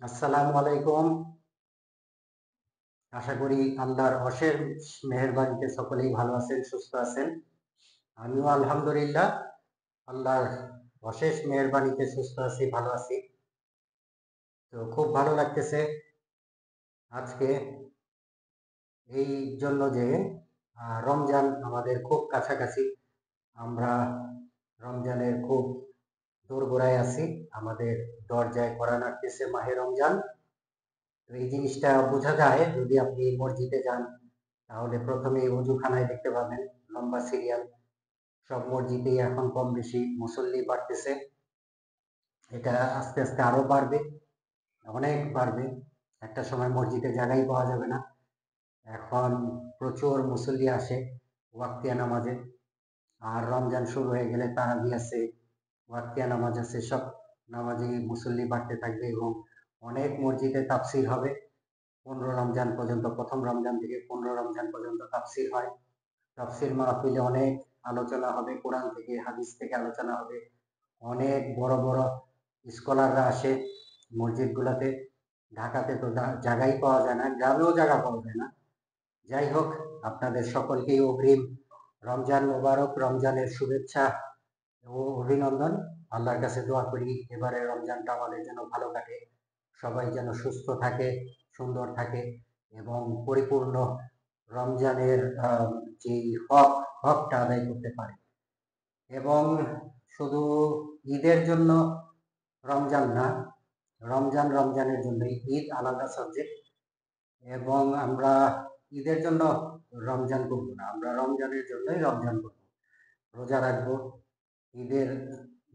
আসসালামু আলাইকুম। আশা করি আল্লাহর অশেষ মেহেরবানিতে সকলেই ভালো আছেন, সুস্থ আছেন। আমিও আলহামদুলিল্লাহ আল্লাহর অশেষ মেহেরবানিতে সুস্থ আছি, ভালো আছি। তো খুব ভালো লাগতেছে আজকে এই জন্য যে রমজান আমাদের খুব কাছাকাছি। আমরা রমজানের খুব দোরগোড়ায় আছি। আমাদের দরজায় কড়া নাড়তেছে মাহে রমজান। তো এই জিনিসটা বোঝা যায় যদি আপনি মসজিদে যান, তাহলে প্রথমেই অজুখানায় দেখতে পাবেন লম্বা সিরিয়াল। সব মসজিদেই এখন কম বেশি মুসল্লি বাড়তেছে। এটা আস্তে আস্তে আরো বাড়বে, অনেক বাড়বে। একটা সময় মসজিদে জায়গাই পাওয়া যাবে না। এখন প্রচুর মুসল্লি আসে ওয়াক্তিয়া নামাজে। আর রমজান শুরু হয়ে গেলে তারাবি আছে, ওয়াক্তিয়া নামাজ আছে, সব নামাজে মুসল্লি বাড়তে থাকবে এবং অনেক মসজিদে তাফসির হবে। 15 রমজান পর্যন্ত, প্রথম রমজান থেকে 15 রমজান পর্যন্ত তাফসির হয়। তাফসির মাহফিলে অনেক আলোচনা হবে, কোরআন থেকে হাদিস থেকে আলোচনা হবে। অনেক বড় বড় স্কলাররা আসে মসজিদগুলোতে। ঢাকাতে তো জায়গাই পাওয়া যায় না, গ্রামেও জায়গা পাওয়া যায় না। যাই হোক, আপনাদের সকলকেই অগ্রিম রমজান মোবারক, রমজানের শুভেচ্ছা ও অভিনন্দন। আল্লাহর কাছে দোয়া করি এবারে রমজানটা আমাদের যেন ভালো কাটে, সবাই যেন সুস্থ থাকে, সুন্দর থাকে এবং পরিপূর্ণ রমজানের যে হকটা আদায় করতে পারে। এবং শুধু ঈদের জন্য রমজান না, রমজান রমজানের জন্যই, ঈদ আলাদা সাবজেক্ট। এবং আমরা ঈদের জন্য রমজান করবো না, আমরা রমজানের জন্যই রমজান করব। রোজা রাখবো, ঈদের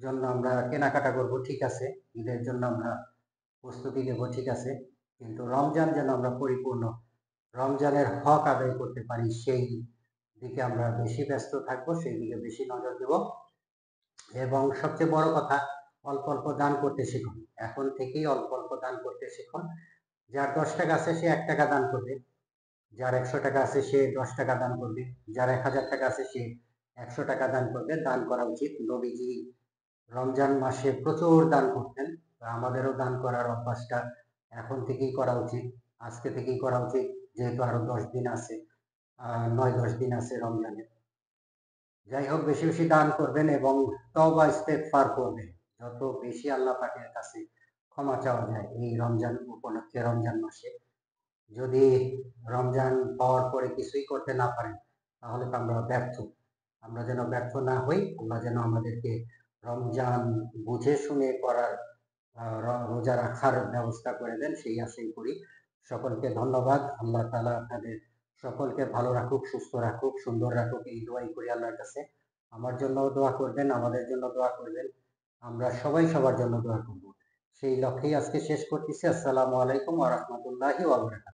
জন্য আমরা কেনাকাটা করব, ঠিক আছে, ঈদের জন্য আমরা প্রস্তুতি নেব, ঠিক আছে, কিন্তু রমজান যেন আমরা পরিপূর্ণ রমজানের হক আদায় করতে পারি, সেই দিকে আমরা বেশি ব্যস্ত থাকবো, সেই দিকে বেশি নজর দেব। এবং সবচেয়ে বড় কথা, অল্প অল্প দান করতে শিখুন। এখন থেকেই অল্প অল্প দান করতে শিখুন। যার 10 টাকা আছে সে 1 টাকা দান করবে, যার 100 টাকা আছে সে 10 টাকা দান করবে, যার 1000 টাকা আছে সে 100 টাকা দান করবে। দান করা উচিত। নবীজি রমজান মাসে প্রচুর দান করতেন। আমাদেরও দান করার অভ্যাসটা এখন থেকেই করা উচিত, আজকে থেকেই করা উচিত, যেহেতু আরো 10 দিন আছে, 9-10 দিন আছে রমজানের। যাই হোক, বেশি বেশি দান করবেন এবং তওবা ইস্তেগফার করবেন। যত বেশি আল্লাহ পাকের কাছে ক্ষমা চাওয়া যায় এই রমজান উপলক্ষে, রমজান মাসে। যদি রমজান পাওয়ার পরে কিছুই করতে না পারেন, তাহলে তো আমরা ব্যর্থ। আমরা যেন ব্যর্থ না হই, আল্লাহ যেন আমাদেরকে রমজান বুঝে শুনে করার, রোজা রাখার ব্যবস্থা করে দেন, সেই আশাই করি। সকলকে ধন্যবাদ। আল্লাহ তাআলা আপনাদের সকলকে ভালো রাখুক, সুস্থ রাখুক, সুন্দর রাখুক, এই দোয়াই করি আল্লাহর কাছে। আমার জন্যও দোয়া করবেন, আমাদের জন্য দোয়া করবেন। আমরা সবাই সবার জন্য দোয়া করব। সেই লক্ষ্যেই আজকে শেষ করতেছি। আসসালামু আলাইকুম ওয়া রাহমাতুল্লাহি ওয়া বারাকাতুহু।